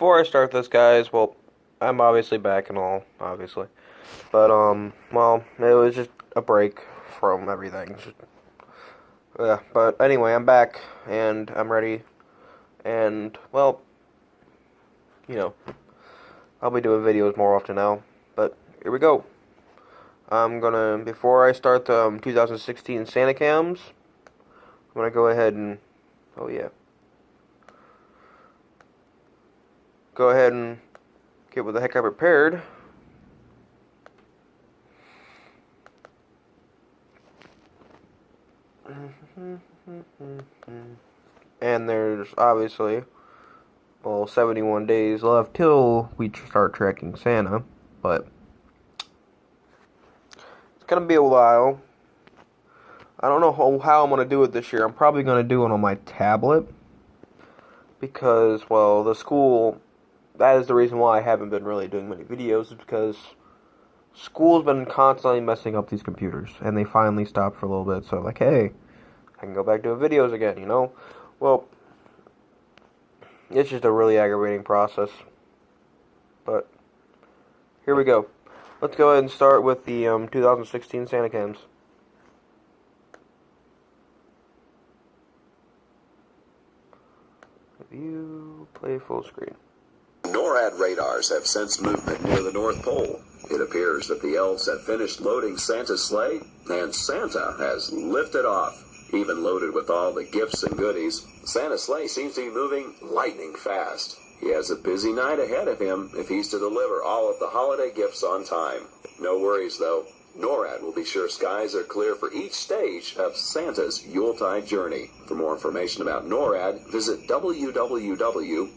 before I start this, guys, well, I'm obviously back and all, obviously. But, well, it was just a break from everything. Yeah, but anyway, I'm back, and I'm ready, and, well, you know, I'll be doing videos more often now, but here we go. Before I start the 2016 Santa Cams, I'm gonna go ahead and, oh yeah, go ahead and get what the heck I prepared. And there's obviously, well, 71 days left till we start tracking Santa, but it's gonna be a while. I don't know how I'm gonna do it this year. I'm probably gonna do it on my tablet because, well, the school. That is the reason why I haven't been really doing many videos, is because school's been constantly messing up these computers, and they finally stopped for a little bit. So I'm like, hey, I can go back doing videos again, you know? Well, it's just a really aggravating process. But here we go. Let's go ahead and start with the 2016 Santa Cams. View, play full screen. NORAD radars have sensed movement near the North Pole. It appears that the elves have finished loading Santa's sleigh, and Santa has lifted off. Even loaded with all the gifts and goodies, Santa's sleigh seems to be moving lightning fast. He has a busy night ahead of him if he's to deliver all of the holiday gifts on time. No worries, though. NORAD will be sure skies are clear for each stage of Santa's Yuletide journey. For more information about NORAD, visit www.norad.mil.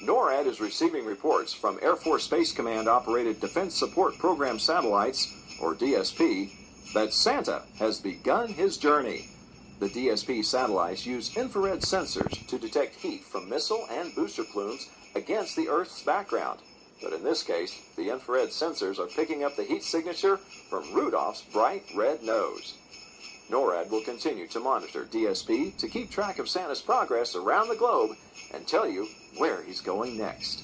NORAD is receiving reports from Air Force Space Command-operated Defense Support Program satellites, or DSP, that Santa has begun his journey. The DSP satellites use infrared sensors to detect heat from missile and booster plumes against the Earth's background. But in this case, the infrared sensors are picking up the heat signature from Rudolph's bright red nose. NORAD will continue to monitor DSP to keep track of Santa's progress around the globe and tell you where he's going next.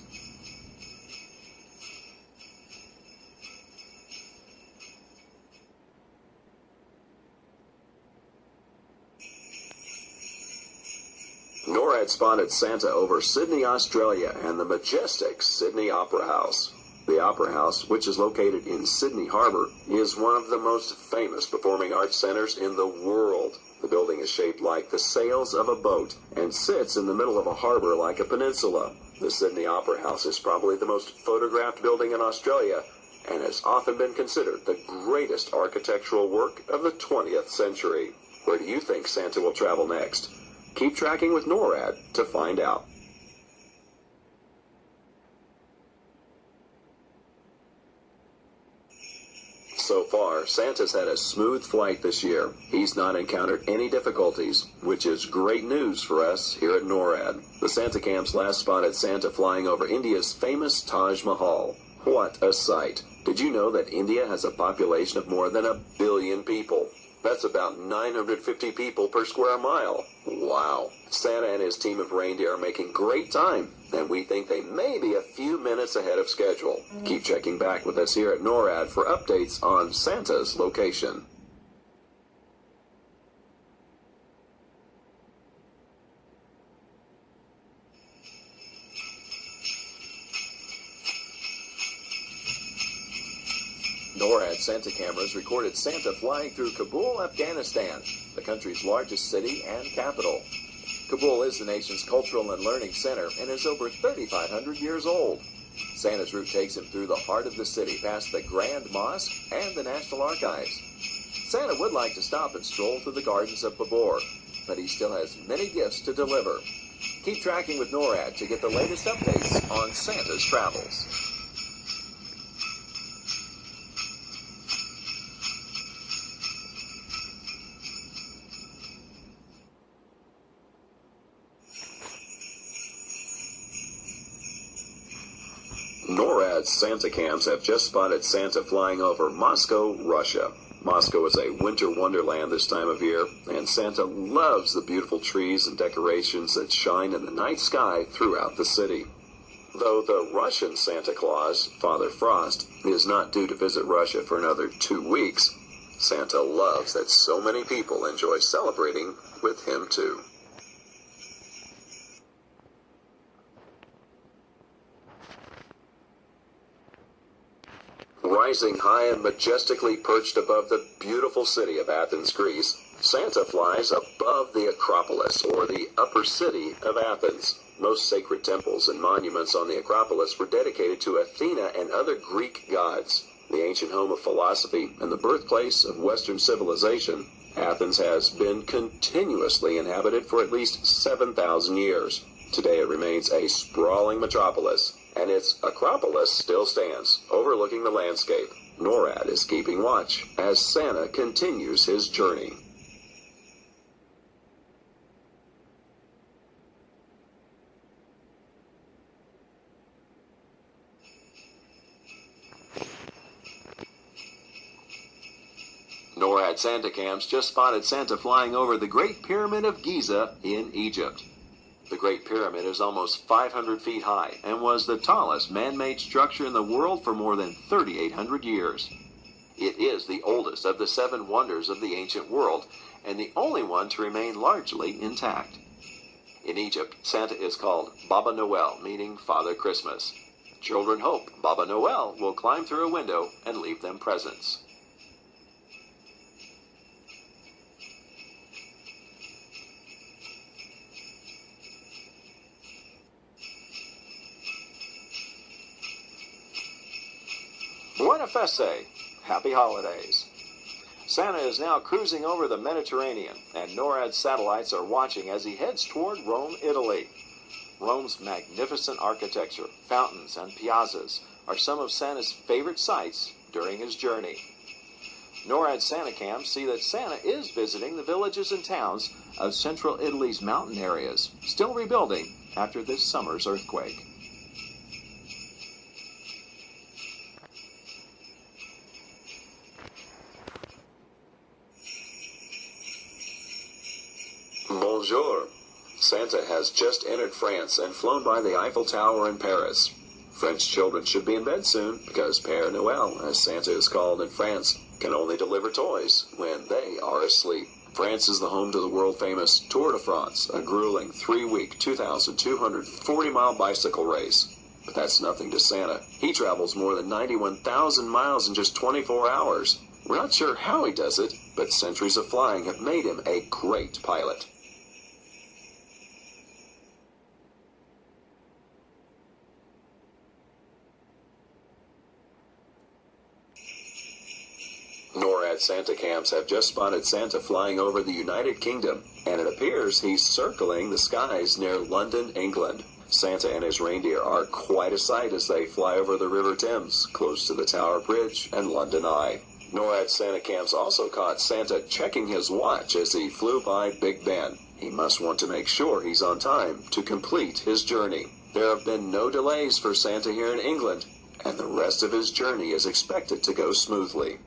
NORAD spotted Santa over Sydney, Australia, and the majestic Sydney Opera House. The Opera House, which is located in Sydney Harbour, is one of the most famous performing arts centres in the world. The building is shaped like the sails of a boat and sits in the middle of a harbour like a peninsula. The Sydney Opera House is probably the most photographed building in Australia and has often been considered the greatest architectural work of the 20th century. Where do you think Santa will travel next? Keep tracking with NORAD to find out. So far, Santa's had a smooth flight this year. He's not encountered any difficulties, which is great news for us here at NORAD. The Santa Cams last spotted Santa flying over India's famous Taj Mahal. What a sight. Did you know that India has a population of more than 1 billion people? That's about 950 people per square mile. Wow. Santa and his team of reindeer are making great time, and we think they may be a few minutes ahead of schedule. Keep checking back with us here at NORAD for updates on Santa's location. NORAD Santa cameras recorded Santa flying through Kabul, Afghanistan, the country's largest city and capital. Kabul is the nation's cultural and learning center and is over 3,500 years old. Santa's route takes him through the heart of the city, past the Grand Mosque and the National Archives. Santa would like to stop and stroll through the gardens of Babur, but he still has many gifts to deliver. Keep tracking with NORAD to get the latest updates on Santa's travels. NORAD NORAD Santa cams have just spotted Santa flying over Moscow, Russia. Moscow is a winter wonderland this time of year, and Santa loves the beautiful trees and decorations that shine in the night sky throughout the city. Though the Russian Santa Claus, Father Frost, is not due to visit Russia for another 2 weeks, Santa loves that so many people enjoy celebrating with him too. Rising high and majestically perched above the beautiful city of Athens, Greece, Santa flies above the Acropolis, or the upper city of Athens. Most sacred temples and monuments on the Acropolis were dedicated to Athena and other Greek gods. The ancient home of philosophy and the birthplace of Western civilization, Athens has been continuously inhabited for at least 7,000 years. Today it remains a sprawling metropolis, and its Acropolis still stands, overlooking the landscape. NORAD is keeping watch as Santa continues his journey. NORAD Santa cams just spotted Santa flying over the Great Pyramid of Giza in Egypt. The Great Pyramid is almost 500 feet high and was the tallest man-made structure in the world for more than 3,800 years. It is the oldest of the 7 wonders of the ancient world and the only one to remain largely intact. In Egypt, Santa is called Baba Noel, meaning Father Christmas. Children hope Baba Noel will climb through a window and leave them presents. Buena Feste! Happy Holidays! Santa is now cruising over the Mediterranean, and NORAD satellites are watching as he heads toward Rome, Italy. Rome's magnificent architecture, fountains, and piazzas are some of Santa's favorite sights during his journey. NORAD Santa cams see that Santa is visiting the villages and towns of central Italy's mountain areas, still rebuilding after this summer's earthquake. Bonjour. Santa has just entered France and flown by the Eiffel Tower in Paris. French children should be in bed soon because Père Noël, as Santa is called in France, can only deliver toys when they are asleep. France is the home to the world-famous Tour de France, a grueling 3-week, 2,240-mile bicycle race. But that's nothing to Santa. He travels more than 91,000 miles in just 24 hours. We're not sure how he does it, but centuries of flying have made him a great pilot. NORAD Santa cams have just spotted Santa flying over the United Kingdom, and it appears he's circling the skies near London, England. Santa and his reindeer are quite a sight as they fly over the River Thames, close to the Tower Bridge and London Eye. NORAD Santa cams also caught Santa checking his watch as he flew by Big Ben. He must want to make sure he's on time to complete his journey. There have been no delays for Santa here in England, and the rest of his journey is expected to go smoothly.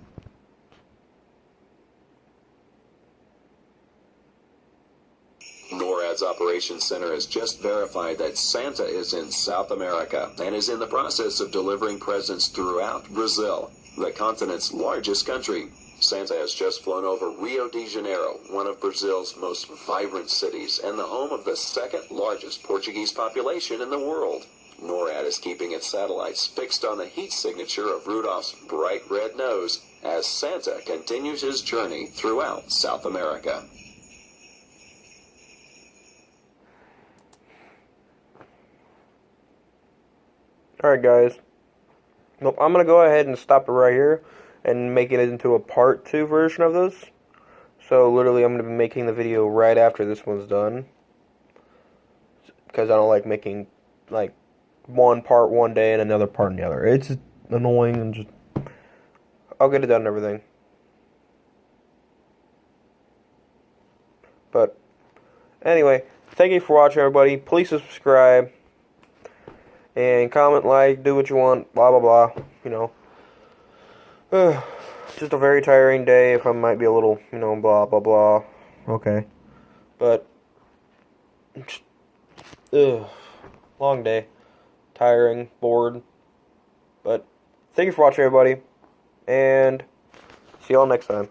NORAD's Operations Center has just verified that Santa is in South America and is in the process of delivering presents throughout Brazil, the continent's largest country. Santa has just flown over Rio de Janeiro, one of Brazil's most vibrant cities and the home of the second largest Portuguese population in the world. NORAD is keeping its satellites fixed on the heat signature of Rudolph's bright red nose as Santa continues his journey throughout South America. Alright guys, nope, I'm going to go ahead and stop it right here and make it into a part 2 version of this. So literally I'm going to be making the video right after this one's done, because I don't like making like one part one day and another part in the other. It's annoying, and just I'll get it done and everything. But anyway, thank you for watching everybody. Please subscribe. And comment, like, do what you want, blah, blah, blah, you know. Just a very tiring day, if I might be a little, you know, blah, blah, blah. Okay. But, long day. Tiring, bored. But, thank you for watching, everybody. And, see y'all next time.